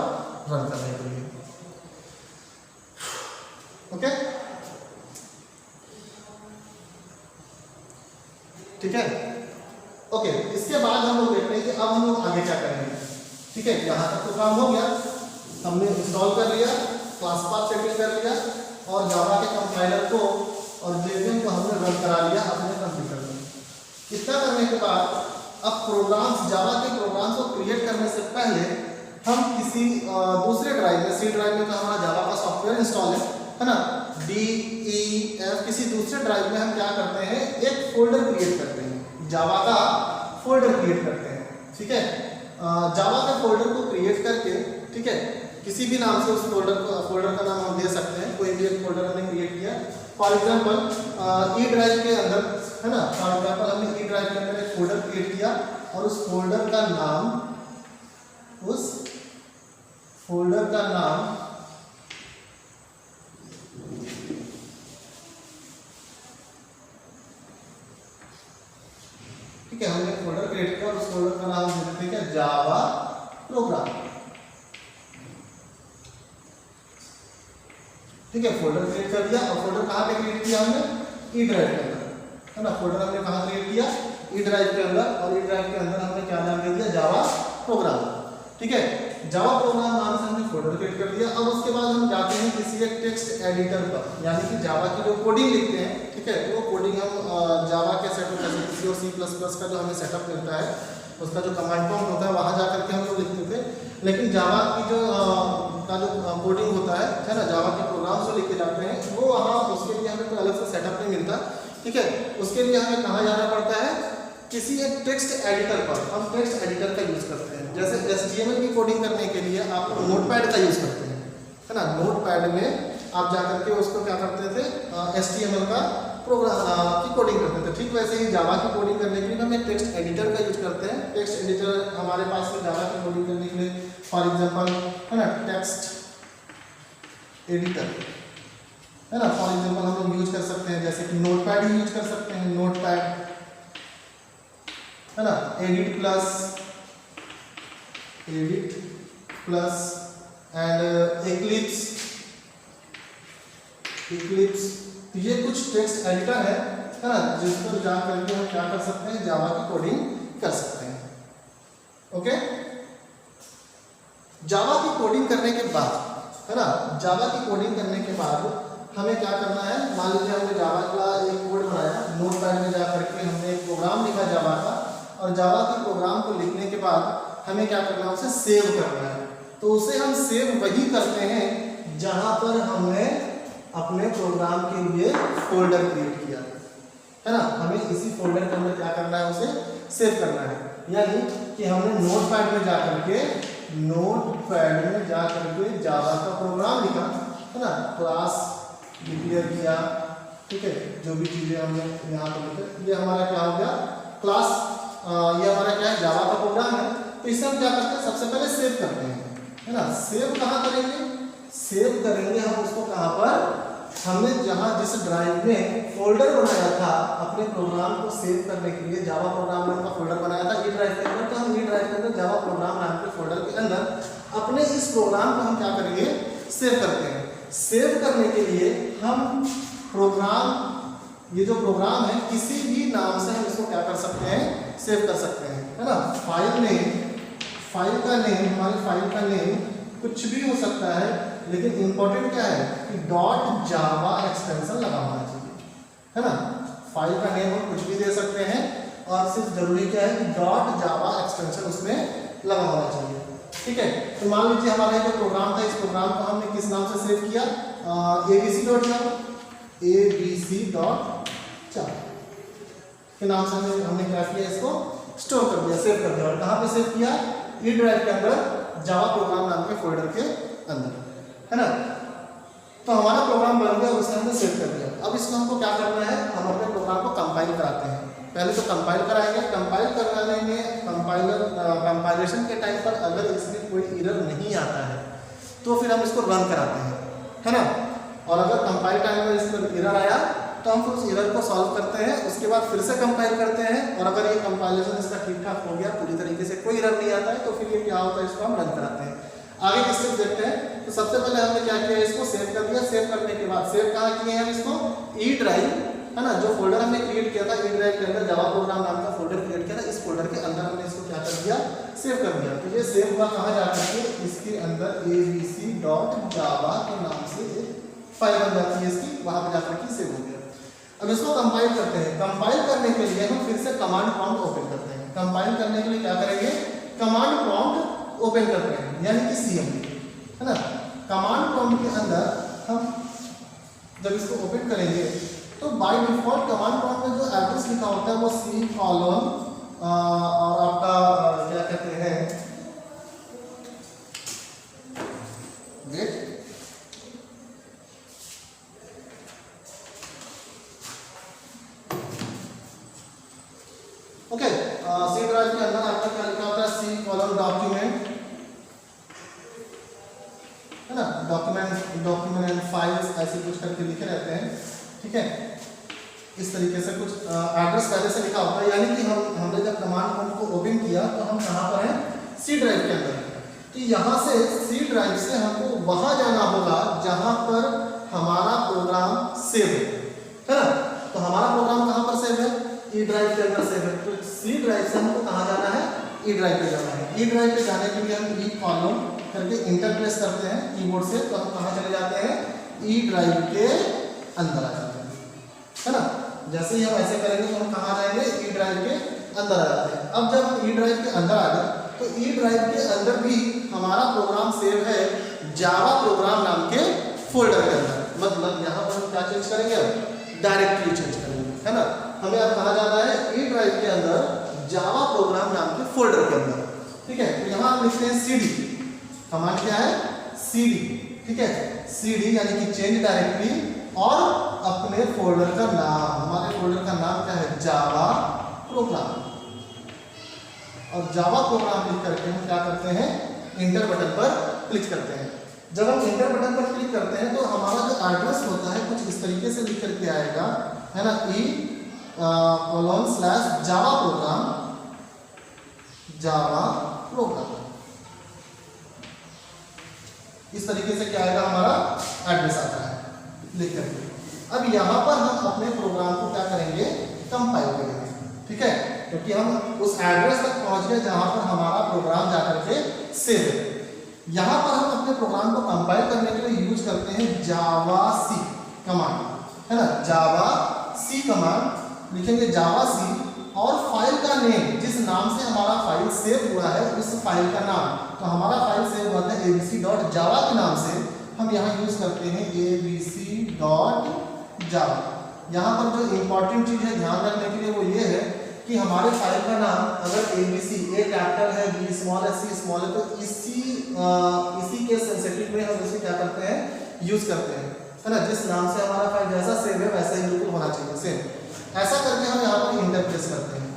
रन करने के लिए। ओके, ठीक है। ओके, इसके बाद हम लोग देखते हैं कि अब हम लोग आगे क्या करेंगे। ठीक है, यहाँ तक तो काम हो गया, हमने इंस्टॉल कर लिया, क्लास पाथ सेटिंग कर लिया, और जावा के कंपाइलर को और जेवीएम को हमने रन करा लिया अपने कंप्यूटर में। इतना करने के बाद अब प्रोग्राम्स, जावा के प्रोग्राम्स को क्रिएट करने से पहले हम किसी दूसरे ड्राइव में, सी ड्राइव में तो हमारा जावा का सॉफ्टवेयर इंस्टॉल है ना, DEF, किसी दूसरे ड्राइव में हम क्या करते हैं, एक फोल्डर क्रिएट करते हैं, जावा का फोल्डर क्रिएट करते हैं। ठीक है, जावा के फोल्डर को क्रिएट करके, ठीक है, किसी भी नाम से उस फोल्डर का नाम हम दे सकते हैं, कोई भी एक फोल्डर हमने क्रिएट किया। फॉर एग्जांपल ई ड्राइव के अंदर, है ना, फॉर एग्जांपल हमने ई ड्राइव के अंदर एक फोल्डर क्रिएट किया और उस फोल्डर का नाम ठीक है, हमने फोल्डर क्रिएट किया और उस फोल्डर का नाम दे देते हैं क्या, जावा प्रोग्राम। ठीक है, फोल्डर क्रिएट कर दिया, और फोल्डर कहाँ पे क्रिएट किया हमने, ई ड्राइव के अंदर, है ना। फोल्डर हमने कहाँ क्रिएट किया, ई ड्राइव के अंदर, और ई ड्राइव के अंदर हमने क्या नाम दे दिया, जावा प्रोग्राम। ठीक है, जावा प्रोग्राम नाम से हमने फोल्डर क्रिएट कर दिया। अब उसके बाद हम जाते हैं किसी एक टेक्स्ट एडिटर पर, यानी कि जावा की जो कोडिंग लिखते हैं, ठीक है, वो कोडिंग हम जावा के सेटअप जैसे C और C++ का जो हमें सेटअप मिलता है, उसका जो कमांड प्रॉम्प्ट होता है वहाँ जा करके हम लोग लिखते थे। लेकिन जावा की जो कोडिंग होता है ना, जावा के प्रोग्राम जो लिखे जाते हैं, वो वहाँ उसके लिए हमें कोई अलग से सेटअप नहीं मिलता। ठीक है, उसके लिए हमें कहाँ जाना पड़ता है, किसी एक टेक्स्ट एडिटर पर। हम टेक्स्ट एडिटर का यूज करते हैं, जैसे HTML की कोडिंग करने के लिए आप नोटपैड का यूज करते हैं, है ना। नोटपैड में आप जाकर के उसको क्या करते थे, HTML का प्रोग्राम की कोडिंग करते थे। ठीक वैसे ही जावा की कोडिंग करने के लिए हम एक टेक्स्ट एडिटर का यूज करते हैं। टेक्स्ट एडिटर हमारे पास में जावा की कोडिंग करने के लिए, फॉर एग्जांपल, है ना, टेक्स्ट एडिटर, है ना, फॉर एग्जांपल हम लोग यूज कर सकते हैं, जैसे कि नोटपैड ही यूज कर सकते हैं, नोटपैड, है ना, एडिट प्लस एंड एक्लिप्स। ये कुछ टेक्स्ट एडिटर है ना, जिस पर जा करके हम क्या कर सकते हैं, जावा की कोडिंग कर सकते हैं। ओके, जावा की कोडिंग करने के बाद, है ना, जावा की कोडिंग करने के बाद हमें क्या करना है, मान लीजिए हमने जावा का एक कोड बनाया, नोटपैड में जा करके हमने एक प्रोग्राम लिखा जावा का, और जावा के प्रोग्राम को लिखने के बाद हमें क्या करना है, उसे सेव करना है। तो उसे हम सेव वही करते हैं जहां पर हमने अपने प्रोग्राम के लिए फोल्डर क्रिएट किया, है ना। हमें इसी फोल्डर के अंदर क्या करना है, उसे सेव करना है। यानी कि हमने नोटपैड में जा करके जावा का प्रोग्राम लिखा, है ना, क्लास डिक्लेयर किया, ठीक है, जो भी चीजें हमने यहाँ पर लिखे, ये हमारा क्या हो गया, क्लास। ये हमारा क्या है, जावा का प्रोग्राम है। तो इसे हम क्या करते हैं, सबसे पहले सेव करते हैं, है ना। सेव कहाँ करेंगे, सेव करेंगे हम उसको कहाँ पर, हमने जहाँ जिस ड्राइव में फोल्डर बनाया था अपने प्रोग्राम को सेव करने के लिए, जावा प्रोग्राम नाम का फोल्डर बनाया था ई ड्राइव के अंदर, तो हम ई ड्राइव के अंदर जावा प्रोग्राम नाम के फोल्डर के अंदर अपने इस प्रोग्राम को हम क्या करेंगे, सेव करते हैं। सेव करने के लिए हम प्रोग्राम, ये जो प्रोग्राम है किसी भी नाम से हम इसको क्या कर सकते हैं, सेव कर सकते हैं, है ना। फाइल नेम, फाइल का नेम, हमारी फाइल का नेम कुछ भी हो सकता है, लेकिन इंपॉर्टेंट क्या है कि डॉट जावा एक्सटेंशन लगा होना चाहिए, है ना। फाइल का नेम हम कुछ भी दे सकते हैं और सिर्फ जरूरी क्या है कि डॉट जावा एक्सटेंशन उसमें लगा होना चाहिए, ठीक है। तो मान लीजिए हमारा जो प्रोग्राम था, इस प्रोग्राम को हमने किस नाम से सेव किया, abc.java, abc.java के नाम से हमने क्या किया, इसको स्टोर कर दिया, सेव कर दिया। और कहाँ पे सेव किया, ई ड्राइव के अंदर, जावा प्रोग्राम नाम के फोल्डर के अंदर, है ना। तो हमारा प्रोग्राम बन गया, उसे हमने सेव कर दिया। अब इसको हमको क्या करना है, हम अपने प्रोग्राम को कंपाइल कराते हैं। पहले तो कंपाइल कराएंगे, कंपाइल कराने में कंपाइलेशन के टाइम पर अगर इसमें कोई एरर नहीं आता है तो फिर हम इसको रन कराते हैं, है ना। और अगर कंपाइल टाइम में इसमें एरर आया तो हम फिर उस एरर को सॉल्व करते हैं, उसके बाद फिर से कंपाइल करते हैं, और अगर ये कंपाइलेशन इसका ठीक ठाक हो गया, पूरी तरीके से कोई एरर नहीं आता है, तो फिर ये क्या होता है, इसको हम रन कराते हैं। आगे किस स्टेप देखते हैं। तो सबसे पहले हमने क्या किया, इसको सेव कर दिया। सेव करने के बाद सेव कहाँ किए हैं हम इसको, ई ड्राइव, है ना। जो फोल्डर हमने क्रिएट किया था ई ड्राइव के अंदर, जावा प्रोग्राम नाम का फोल्डर क्रिएट किया था, इस फोल्डर के अंदर हमने इसको क्या कर दिया, सेव कर दिया। तो ये सेव हुआ कहाँ जाकर के, इसके अंदर abc.java के नाम से एक फाइल बन जाती है इसकी, वहां पर जाकर के सेव हो गया। अब इसको कंपाइल करते हैं। कंपाइल करने के लिए हम फिर से कमांड प्रॉम्प्ट ओपन करते हैं। कंपाइल करने के लिए क्या करेंगे, कमांड प्रॉम्प्ट ओपन करते हैं, यानी कि cmd, है ना। कमांड प्रॉम्प्ट के अंदर हम जब इसको ओपन करेंगे तो बाय डिफॉल्ट कमांड प्रॉम्प्ट में जो एड्रेस लिखा होता है वो C कॉलन और आपका क्या कहते हैं, वेट, ओके। सी ड्राइव के अंदर आपका क्या लिखा होता है, C कॉलन डॉक्यूमेंट, है ना। डॉक्यूमेंट एंड फाइल्स ऐसे कुछ करके लिखे रहते हैं, ठीक है। इस तरीके से कुछ एड्रेस पहले से लिखा होता है, यानी कि हमने जब कमांड प्रॉम्प्ट को ओपन किया तो हम कहाँ पर हैं, सी ड्राइव के अंदर। तो यहाँ से सी ड्राइव से हमको वहां जाना होगा जहां पर हमारा प्रोग्राम सेव है ना। तो हमारा प्रोग्राम कहाँ पर सेव है, ई ड्राइव के अंदर सेव है। तो सी ड्राइव से हमको कहाँ जाना है, ई ड्राइव पे जाना है। ई ड्राइव पे जाने के लिए हम ई कॉलम करके इंटर प्रेस करते हैं कीबोर्ड से, तो हम कहाँ चले जाते हैं, ई ड्राइव के अंदर आ जाते हैं, है ना। जैसे ही हम ऐसे करेंगे तो हम कहाँ जाएंगे, ई ड्राइव के अंदर आ जाते हैं। अब जब हम ई ड्राइव के अंदर आ गए तो ई ड्राइव के अंदर भी हमारा प्रोग्राम सेव है जावा प्रोग्राम नाम के फोल्डर के अंदर। मतलब यहाँ पर हम क्या चेंज करेंगे, डायरेक्टरी चेंज करेंगे, है ना। हमें अब कहाँ जाना है, ई ड्राइव के अंदर जावा प्रोग्राम नाम के फोल्डर के अंदर, ठीक है। तो यहाँ हम लिखते हैं cd, कमांड क्या है, cd, ठीक है। cd यानी कि चेंज डायरेक्टरी, और अपने फोल्डर का नाम, हमारे फोल्डर का नाम क्या है, जावा प्रोग्राम। और जावा प्रोग्राम लिख करके हम क्या करते हैं, इंटर बटन पर क्लिक करते हैं। जब हम इंटर बटन पर क्लिक करते हैं तो हमारा जो एड्रेस होता है कुछ इस तरीके से लिख करके आएगा, है ना, e:/जावा प्रोग्राम, जावा प्रोग्राम, इस तरीके से क्या आएगा, हमारा एड्रेस आता है लिख करके। अब यहाँ पर हम अपने प्रोग्राम को क्या करेंगे, कंपाइल करेंगे, ठीक है। क्योंकि हम उस एड्रेस तक पहुंच गए जहां पर हमारा प्रोग्राम जाकर के सेव है। यहाँ पर हम अपने प्रोग्राम को कंपाइल करने के लिए यूज करते हैं जावाc कमांड, है ना। जावाc कमांड लिखेंगे, जावाc, और फाइल का नेम, जिस नाम से हमारा फाइल सेव हुआ है उस फाइल का नाम। तो हमारा फाइल सेव हुआ था abc.java के नाम से, हम यहाँ यूज करते हैं abc.java। यहाँ पर जो इम्पोर्टेंट चीज है ध्यान रखने के लिए वो ये है कि हमारे फाइल का नाम अगर abc, ए कैपिटल है, बी स्मॉल है, सी स्मॉल है, तो इसी के सेंसिटिव में हम इसे क्या करते हैं, यूज करते हैं, है ना। जिस नाम से हमारा फाइल जैसा सेव है वैसा ही बिल्कुल होना चाहिए, सेम। ऐसा करके हम यहाँ पर इंटर प्रेस करते हैं,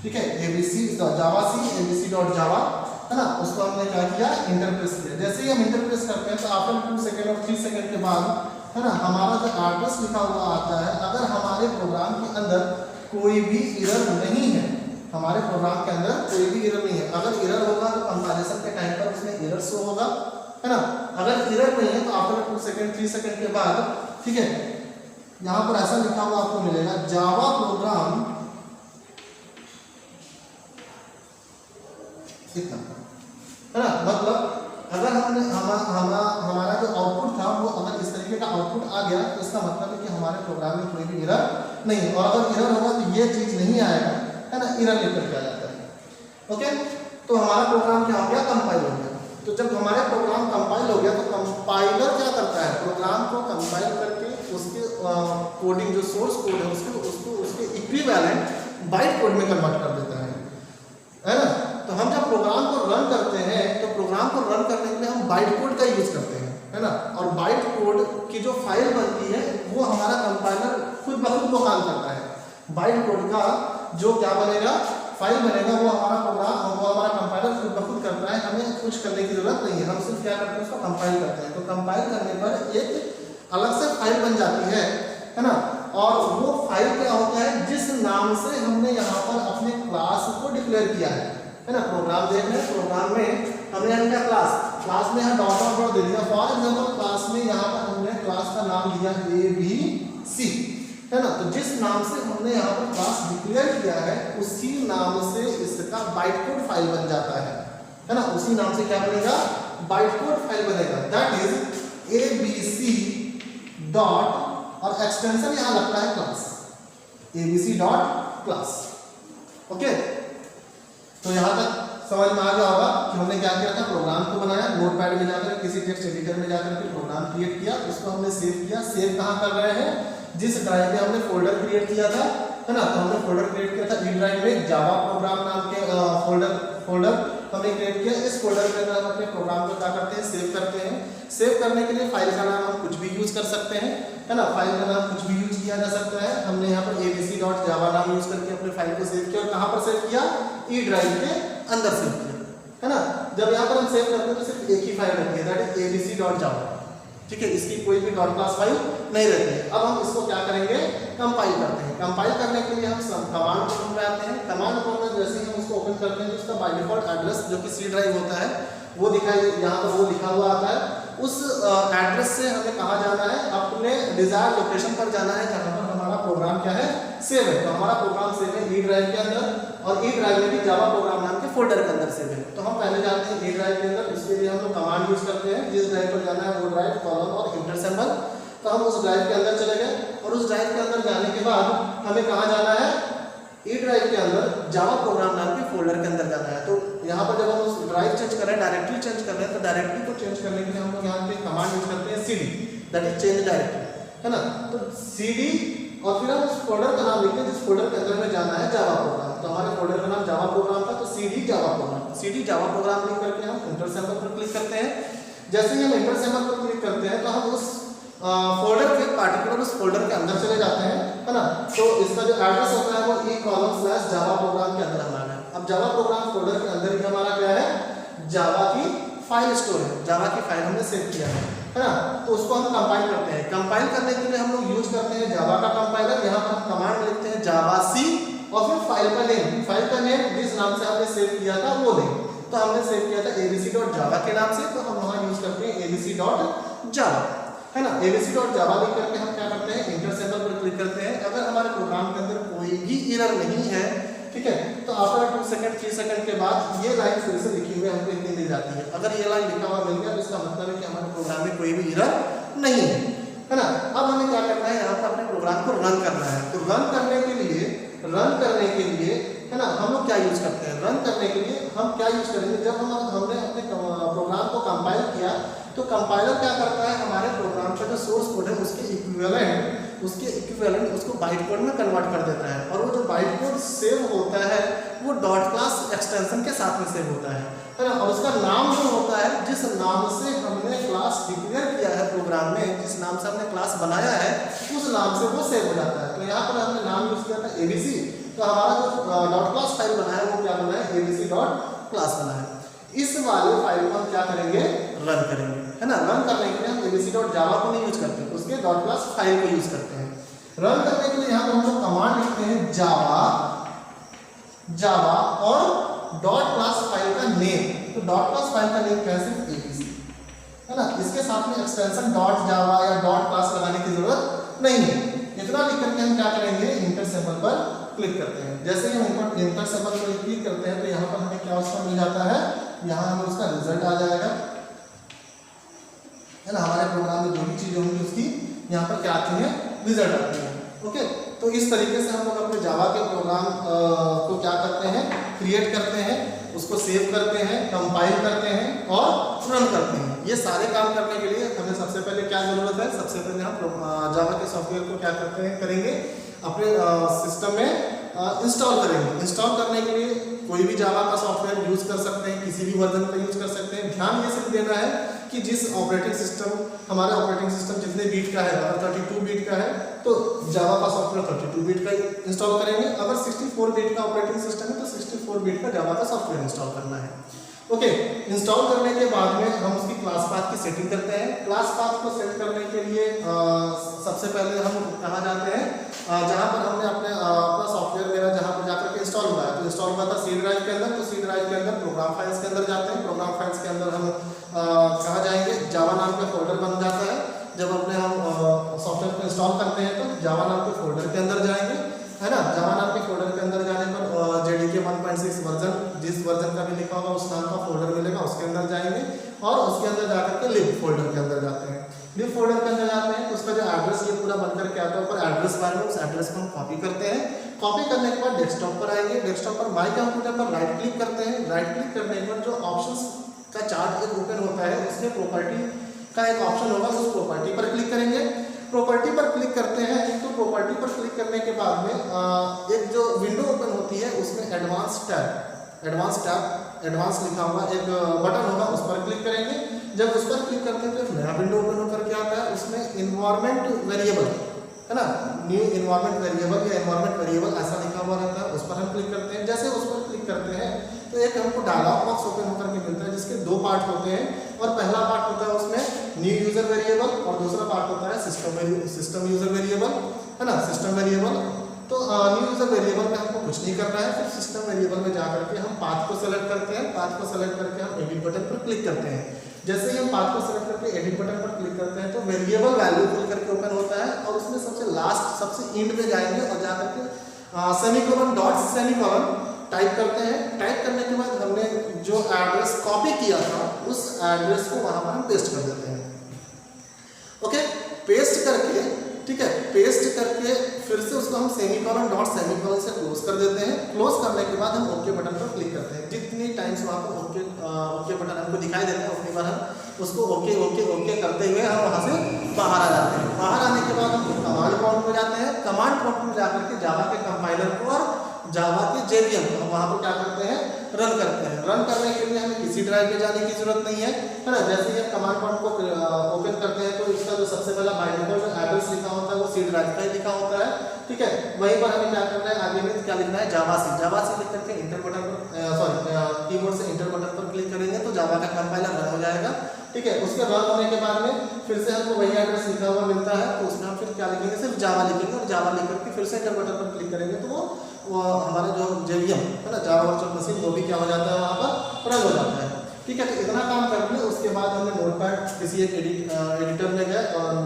ठीक है। abc.javac, abc.java, है ना, उसको हमने क्या किया, इंटर प्रेस किया। जैसे ही हम इंटर प्रेस करते हैं तो आफ्टर 2 सेकंड और 3 सेकंड के बाद, है ना, हमारा जो एड्रेस लिखा हुआ आता है, अगर हमारे प्रोग्राम के अंदर कोई भी एरर नहीं है, हमारे प्रोग्राम के अंदर कोई भी एरर नहीं है, अगर एरर होगा तो कंपाइलेशन के टाइम पर उसमें एरर शो होगा, है ना। अगर एरर नहीं है तो आफ्टर 2 सेकंड 3 सेकंड के बाद, ठीक है, यहाँ पर ऐसा लिखा हुआ आपको मिलेगा जावा प्रोग्राम इतना, है ना। मतलब अगर हमने हमारा जो आउटपुट था वो अगर इस तरीके का आउटपुट आ गया तो इसका मतलब है कि हमारे प्रोग्राम में कोई भी एरर नहीं है। और अगर एरर होगा तो ये चीज नहीं आएगा, है ना, एरर लेकर के आ जाता है। ओके, तो हमारा प्रोग्राम क्या हो गया, कंपाइल हो गया। तो जब हमारे प्रोग्राम कंपाइल हो गया तो कंपाइलर क्या करता है, प्रोग्राम को कंपाइल करके उसके कोडिंग जो सोर्स कोड है उसके इक्विवेलेंट बाइट कोड में कन्वर्ट कर देता है ना। तो हम जब प्रोग्राम को रन करते हैं तो प्रोग्राम को रन करने के लिए हम बाइट कोड का यूज करते हैं, है ना। और बाइट कोड की जो फाइल बनती है वो हमारा कंपाइलर खुद ब खुद वो काम करता है। बाइट कोड का जो क्या बनेगा, फाइल बनेगा, वो हमारा प्रोग्राम वो हमारा कंपाइलर खुद ब खुद करता है। हमें कुछ करने की जरूरत नहीं है, हम सिर्फ क्या करते हैं, उसको कंपाइल करते हैं। तो कंपाइल करने पर एक अलग से फाइल बन जाती है ना। और वो फाइल क्या होता है, जिस नाम से हमने यहाँ पर अपने क्लास को डिक्लेयर किया है ना। प्रोग्राम देख रहे हैं, प्रोग्राम में हमने यहाँ क्या क्लास में यहाँ डॉट दे दिया। फॉर एग्जांपल क्लास में यहाँ पर हमने क्लास का नाम दिया ABC, है ना। तो जिस नाम से हमने यहाँ पर क्लास डिक्लेयर किया है उसी नाम से इसका बाइट कोड फाइल बन जाता है ना। उसी नाम से क्या बनेगा, बाइट कोड फाइल बनेगा, दैट इज ABC डॉट, और एक्सटेंशन यहाँ लगता है class, ABC dot class. Okay, तो यहाँ तक समझ में आ गया होगा कि हमने क्या किया था, प्रोग्राम को बनाया, नोटपैड में जाकर किसी टेक्स्ट एडिटर में जाकर के प्रोग्राम क्रिएट किया, उसको हमने सेव किया। सेव कहाँ कर रहे हैं, जिस ड्राइव में हमने फोल्डर क्रिएट किया था, है ना। तो हमने फोल्डर क्रिएट किया था ई ड्राइव में, जावा प्रोग्राम नाम के फोल्डर हमने क्रिएट किया। इस फोल्डर के अंदर हम अपने प्रोग्राम को क्या करते हैं, सेव करते हैं। सेव करने के लिए फाइल का नाम हम कुछ भी यूज कर सकते हैं, है ना। फाइल का नाम कुछ भी यूज किया जा सकता है। हमने यहाँ पर abc.java नाम यूज करके अपने फाइल को सेव किया। और कहाँ पर सेव किया, ई ड्राइव के अंदर सेव किया, है ना। जब यहाँ पर हम सेव करते हैं तो सिर्फ एक ही फाइल रहती है, दैट इज abc.java, ठीक है। इसकी कोई भी डॉट क्लास फाइल नहीं रहती है। अब हम इसको क्या करेंगे, कंपाइल करते हैं। कंपाइल करने के लिए हम कमांड प्रोग्राम में आते हैं। कमांड प्रोग्राम में जैसे ही हम उसको ओपन करते हैं तो उसका बाय डिफॉल्ट एड्रेस जो कि सी ड्राइव होता है वो दिखाई, यहाँ पर वो लिखा हुआ आता है। उस एड्रेस से हमें कहाँ जाना है, अपने डिजायर लोकेशन पर जाना है जहाँ पर हमारा प्रोग्राम क्या है, सेव है। तो हमारा प्रोग्राम सेव है ई ड्राइव के अंदर, और ई ड्राइव में भी जावा प्रोग्राम नाम के फोल्डर के अंदर सेव है। तो हम पहले जाते हैं ई ड्राइव के अंदर, उसके लिए हम लोग कमांड यूज करते हैं। जिस ड्राइव पर जाना है वो ड्राइव, कॉलम और इंटर सिंबल। तो हम उस ड्राइव के अंदर चले गए, और उस ड्राइव के अंदर जाने के बाद हमें कहाँ जाना है, ई ड्राइव के अंदर जावा प्रोग्राम नाम के फोल्डर के अंदर जाना है। तो यहाँ पर जब हम उस ड्राइव चेंज कर रहे हैं, डायरेक्टरी चेंज कर रहे हैं, तो डायरेक्टरी को चेंज करने के लिए हम लोग यहाँ पे कमांड यूज करते हैं cd, that is change directory, है ना। तो cd, और फिर हम उस फोल्डर का नाम लिखते हैं जिस फोल्डर के अंदर में जाना है, जावा प्रोग्राम। तो हमारे फोल्डर का नाम जावा प्रोग्राम था, तो cd Java program, cd Java program लिख करके हम इंटर सिंबल पर क्लिक करते हैं। जैसे ही हम इंटर सिंबल पर क्लिक करते हैं तो हम उस फोल्डर के पार्टिकुलर उस फोल्डर के अंदर चले जाते हैं, है ना। तो इसका जो एड्रेस होता है वो e:/java प्रोग्राम के अंदर हमारा है। अब जावा प्रोग्राम फोल्डर के अंदर ही हमारा क्या है, जावा की फाइल स्टोर है, जावा की फाइल हमने सेव किया है ना। तो उसको हम कंपाइल करते हैं। कंपाइल करने के लिए हम लोग यूज करते हैं जावा का कंपाइलर। यहाँ पर हम कमांड लिखते हैं जावाc, और फिर फाइल का नेम जिस नाम से हमने सेव किया था वो लें। तो हमने सेव किया था abc.java के नाम से, तो हम वहाँ यूज करते हैं abc.java, है ना। abc.java लिख करके हम क्या करते हैं, इंटर सिंबल पर क्लिक करते हैं। अगर हमारे प्रोग्राम के अंदर कोई भी एरर नहीं है, ठीक है, तो आफ्टर 2 सेकंड 3 सेकंड के बाद ये लाइन फिर से लिखी हुई हमको इतनी मिल जाती है। अगर ये लाइन लिखा हुआ मिल गया तो इसका मतलब है कि हमारे प्रोग्राम में कोई भी एरर नहीं है ना। अब हमें क्या करना है, यहाँ पर अपने प्रोग्राम को रन करना है। तो रन करने के लिए है ना, हम लोग क्या यूज करते हैं, रन करने के लिए हम क्या यूज करेंगे, जब हमने अपने प्रोग्राम को कंपाइल किया तो कंपाइलर क्या करता है, हमारे प्रोग्राम का जो सोर्स कोड है उसके इक्विवेलेंट उसको बाइट कोड में कन्वर्ट कर देता है। और वो जो बाइट कोड सेव होता है वो डॉट क्लास एक्सटेंशन के साथ में सेव होता है ना। और उसका नाम जो होता है, जिस नाम से हमने क्लास डिक्लेयर किया है प्रोग्राम में, जिस नाम से हमने क्लास बनाया है, उस नाम से वो सेव हो जाता है। तो यहाँ पर हमने नाम यूज किया था abc, तो हमारा जो डॉट क्लास फाइल बना है वो क्या बना है, abc.class बना है। इस वाले फाइल को हम क्या करेंगे, रन करेंगे, है ना। रन करने के लिए हम abc.java को नहीं यूज करते, उसके डॉट क्लास फाइल को यूज करते हैं। रन करने के लिए यहाँ पर हम लोग कमांड लिखते हैं जावा और डॉट क्लास फाइल का नेम। तो डॉट क्लास फाइल का नेम क्या है, abc, है ना। इसके साथ में एक्सटेंशन डॉट जावा या डॉट क्लास लगाने की जरूरत नहीं है। इतना लिख करके हम क्या करेंगे, इंटर सिंबल पर क्लिक करते हैं। जैसे ही हम इंटर सिंबल पर क्लिक करते हैं तो यहाँ पर हमें क्या उसका मिल जाता है, यहाँ हमें उसका रिजल्ट आ जाएगा, है ना। हमारे प्रोग्राम में जो भी चीजें होंगी उसकी यहाँ पर क्या आती है, रिजल्ट आती है। ओके, तो इस तरीके से हम लोग अपने जावा के प्रोग्राम को क्या करते हैं, क्रिएट करते हैं, उसको सेव करते हैं, कंपाइल करते हैं और रन करते हैं। ये सारे काम करने के लिए हमें सबसे पहले क्या जरूरत है, सबसे पहले हम जावा के सॉफ्टवेयर को क्या करते हैं, करेंगे अपने सिस्टम में इंस्टॉल करेंगे। इंस्टॉल करने के लिए कोई भी जावा का सॉफ्टवेयर यूज कर सकते हैं, किसी भी वर्जन का यूज कर सकते हैं। ध्यान ये सिर्फ देना है कि जिस ऑपरेटिंग सिस्टम, हमारा ऑपरेटिंग सिस्टम जितने बीट का है, अगर 32 बीट का है तो जावा का सॉफ्टवेयर 32 बीट का इंस्टॉल करेंगे। अगर 64 बीट का ऑपरेटिंग सिस्टम है तो 64 बीट का जावा का सॉफ्टवेयर इंस्टॉल करना है। ओके, इंस्टॉल करने के बाद में हम उसकी क्लास पाथ की सेटिंग करते हैं। क्लास पाथ को सेट करने के लिए सबसे पहले हम कहाँ जाते हैं, जहाँ पर हमने अपना सॉफ्टवेयर मेरा जहाँ पर जाकर के इंस्टॉल हुआ है, तो इंस्टॉल हुआ था सी ड्राइव के अंदर, तो सी ड्राइव के अंदर प्रोग्राम फाइल्स के अंदर जाते हैं। प्रोग्राम फाइल्स के अंदर हम कहाँ जाएंगे, जावा नाम का फोल्डर बन जाता है। जब अपने हम सॉफ्टवेयर को इंस्टॉल करते हैं तो जावा नाम के फोल्डर के अंदर जाएंगे, है ना। जावा नाम के फोल्डर के अंदर जाने पर JDK 1.6 वर्जन, जिस वर्जन का भी लिखा होगा उस नाम का फोल्डर मिलेगा, उसके अंदर जाएंगे और उसके अंदर जाकर के लिब फोल्डर के अंदर जाते हैं। लिब फोल्डर के अंदर जाते हैं तो उसका जो एड्रेस ये पूरा बनकर के आता है, ऊपर एड्रेस बार में उस एड्रेस को हम कॉपी करते हैं। कॉपी करने के बाद डेस्कटॉप पर आएंगे, डेस्कटॉप पर माई कंप्यूटर पर राइट क्लिक करते हैं। राइट क्लिक करने पर जो ऑप्शंस का चार्ट एक ओपन होता है, उसमें प्रॉपर्टी का एक ऑप्शन होगा, उस प्रॉपर्टी पर क्लिक करेंगे। प्रॉपर्टी पर क्लिक करते हैं तो प्रॉपर्टी पर क्लिक करने के बाद में एक जो विंडो ओपन होती है उसमें एडवांस लिखा हुआ एक बटन होगा, उस पर क्लिक करेंगे। जब उस पर क्लिक करते हैं तो एक नया विंडो ओपन होकर के आता है, उसमें इन्वायरमेंट वेरिएबल, है ना, न्यू इन्वायरमेंट वेरिएबल या इन्वायरमेंट वेरिएबल ऐसा लिखा हुआ रहता है, उस पर हम क्लिक करते हैं। जैसे उस पर क्लिक करते हैं तो एक हमको डायलॉग बॉक्स ओपन होकर के मिलता है, जिसके दो पार्ट होते हैं। और पहला पार्ट होता है उसमें न्यू यूजर वेरिएबल और दूसरा पार्ट होता है सिस्टम यूजर वेरिएबल, है ना, सिस्टम वेरिएबल। तो न्यू यूजर वेरिएबल में हमको कुछ नहीं करना है, फिर सिस्टम वेरिएबल में जाकर के हम पाथ को सेलेक्ट करते हैं। पाथ को सेलेक्ट करके हम एडिट बटन पर क्लिक करते हैं। जैसे ही हम पाथ को सेलेक्ट करके एडिट बटन पर क्लिक करते हैं तो वेरिएबल वैल्यू खुल करके ओपन होता है और उसमें सबसे लास्ट, सबसे एंड में जाएंगे और जाकर के सेमीकोलन डॉट सेमीकोलन टाइप करते हैं। टाइप करने के बाद हमने जो एड्रेस कॉपी किया था उस एड्रेस को वहां पर हम पेस्ट कर देते हैं। ओके, पेस्ट करके, ठीक है, पेस्ट करके फिर से उसको हम सेमीकोलन डॉट सेमीकोलन से क्लोज कर देते हैं। क्लोज करने के बाद हम ओके बटन पर क्लिक करते हैं। जितनी टाइम्स वहाँ पर ओके बटन हमको दिखाई देता है उतनी बार हम उसको ओके ओके ओके करते हुए हम वहाँ से बाहर आ जाते हैं। बाहर आने के बाद हम कमांड प्रॉम्प्ट में जाते हैं। कमांड प्रॉम्प्ट में जाकर के जावा के कंपाइलर को और जावा के JVM हम वहाँ पर क्या करते हैं, रन करते हैं। रन करने के लिए हमें किसी ड्राइव में जाने की जरूरत नहीं है, है ना। जैसे ही हम कमांड प्रॉम्प्ट को ओपन करते हैं तो इसका जो सबसे पहला बाय डिफॉल्ट जो एड्रेस लिखा होता है वो सी ड्राइव का ही लिखा होता है, ठीक है। वहीं पर हमें क्या करना है, आगे में क्या लिखना है, जावा सी लिख करके इंटर बटन पर कीबोर्ड से इंटर बटन पर क्लिक करेंगे तो जावा का कंपाइलर रन हो जाएगा, ठीक है। उसके रन होने के बाद में फिर से हमको वही एड्रेस लिखा हुआ मिलता है तो उसमें हम फिर क्या लिखेंगे, सिर्फ जावा लिखेंगे और जावा लिख करके फिर से इंटर बटन पर क्लिक करेंगे तो वो हमारा जो JVM है ना, जावा वर्चुअल मशीन, वो भी क्या हो जाता है, वहाँ पर रन हो जाता है, ठीक है। तो इतना काम कर लिया। उसके बाद हमने नोटपैड किसी एक एडिटर में गए और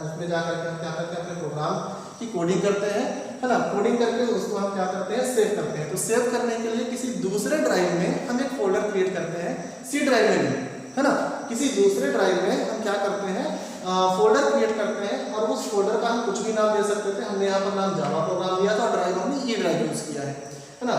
उसमें जाकर के हम क्या करते हैं, अपने प्रोग्राम की कोडिंग करते हैं, है ना। कोडिंग करके उसको हम क्या करते हैं, सेव करते हैं। तो सेव करने के लिए किसी दूसरे ड्राइव में हम एक फोल्डर क्रिएट करते हैं, सी ड्राइव में भी, है ना। किसी दूसरे ड्राइव में हम क्या करते हैं, फोल्डर क्रिएट करते हैं और उस फोल्डर का हम कुछ भी नाम दे सकते थे। हमने यहाँ पर नाम जावा प्रोग्राम दिया था और ड्राइव हमने ई ड्राइव यूज किया है ना।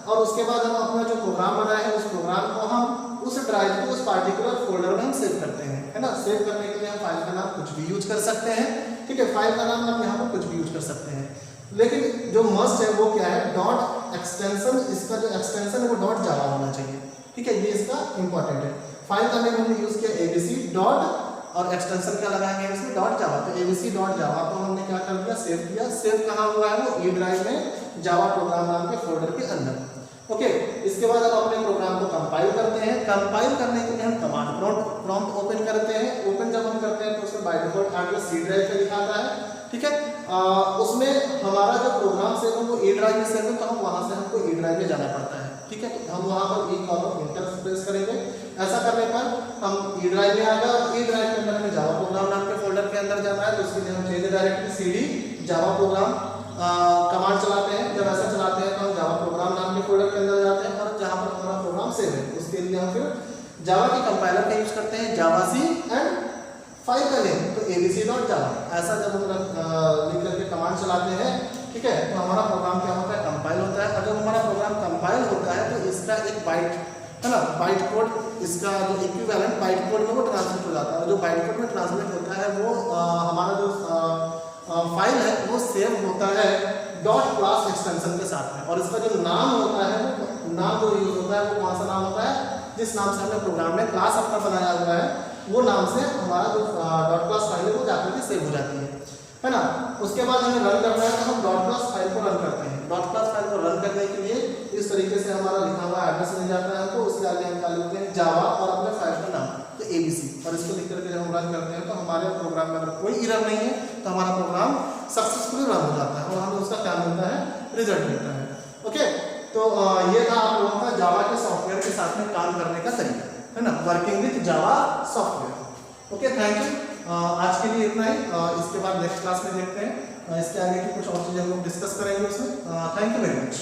और उसके बाद हम अपना जो प्रोग्राम बनाया है उस प्रोग्राम को हम उस ड्राइव को उस पार्टिकुलर फोल्डर में हम सेव करते हैं, है ना। सेव करने के लिए हम फाइल का नाम कुछ भी यूज कर सकते हैं, ठीक है। फाइल का नाम आप यहाँ पर कुछ भी यूज कर सकते हैं, लेकिन जो मस्ट है वो क्या है, डॉट एक्सटेंशन। इसका जो एक्सटेंशन है वो डॉट जावा होना चाहिए, ठीक है। ये इसका इंपॉर्टेंट है। फाइल का नेम हमने यूज किया ABC डॉट और एक्सटेंशन क्या लगाएंगे इसमें, डॉट जावा। तो ABC डॉट जावा को हमने क्या कर दिया, सेव किया। सेव कहाँ हुआ है, वो ई ड्राइव में जावा प्रोग्राम नाम के फोल्डर के अंदर, ओके। इसके बाद हम अपने प्रोग्राम को कंपाइल करते हैं। कंपाइल करने के लिए हम कमांड प्रॉम्प्ट ओपन करते हैं। ओपन जब हम करते हैं तो उसमें by default address C drive पे दिखाता है, ठीक है। उसमें हमारा जो प्रोग्राम सेव है वो ई ड्राइव में सेव है, तो हम वहां से हमको ई ड्राइव में जाना पड़ता है, ठीक है। तो हम वहां पर ई कॉलम इंटर प्रेस करेंगे। ऐसा करने पर हम ई ड्राइव में आ गए और ई ड्राइव के अंदर हमें जावा प्रोग्राम नाम के फोल्डर के अंदर जाना है, तो उसके लिए हम change directory cd Java program command चलाते हैं। जब ऐसा चलाते हैं तो हम जावा प्रोग्राम नाम के फोल्डर के अंदर जाते हैं और जहाँ पर हमारा प्रोग्राम सेव है उसके लिए हम फिर जावा के कंपाइलर का यूज करते हैं, जावासी एंड फाइल का नेम तो abc.java। ऐसा जब हम लिख करके कमांड चलाते हैं, ठीक है, तो हमारा प्रोग्राम क्या होता है, कंपाइल होता है। और जब हमारा प्रोग्राम कंपाइल होता है तो इसका एक बाइट है ना, बाइट कोड, इसका जो इक्विवेलेंट बाइट कोड में वो ट्रांसलेट हो जाता है। और जो बाइट कोड में ट्रांसलेट होता है वो हमारा जो फाइल है वो सेव होता है डॉट क्लास एक्सटेंशन के साथ में। और इसका जो नाम होता है वो नाम जो यूज होता है वो कौन सा नाम होता है, जिस नाम से हमने प्रोग्राम में क्लास अपना बनाया हुआ है वो नाम से हमारा जो डॉट क्लास फाइल है वो जाकर के सेव हो जाती है ना। उसके बाद हमें रन करना है तो हम डॉट क्लास फाइल को रन करते हैं। डॉट क्लास फाइल को रन करने के लिए इस तरीके से हमारा लिखा हुआ एड्रेस मिल जाता है हमको, उसके आगे हम क्या लिखते हैं जावा और अपने फाइल का नाम तो abc, और इसको लिख करके जब हम रन करते हैं तो हमारे प्रोग्राम में अगर कोई एरर नहीं है तो हमारा प्रोग्राम सक्सेसफुली रन हो जाता है और हमें उसका क्या मिलता है, रिजल्ट मिलता है। ओके, तो ये था आप लोगों का जावा के सॉफ्टवेयर के साथ में काम करने का तरीका, है ना, working with Java software. Okay, thank you. आज के लिए इतना ही। इसके बाद नेक्स्ट क्लास में देखते हैं इसके आगे की कुछ और चीज़ें हम लोग डिस्कस करेंगे उसमें। Thank you very much.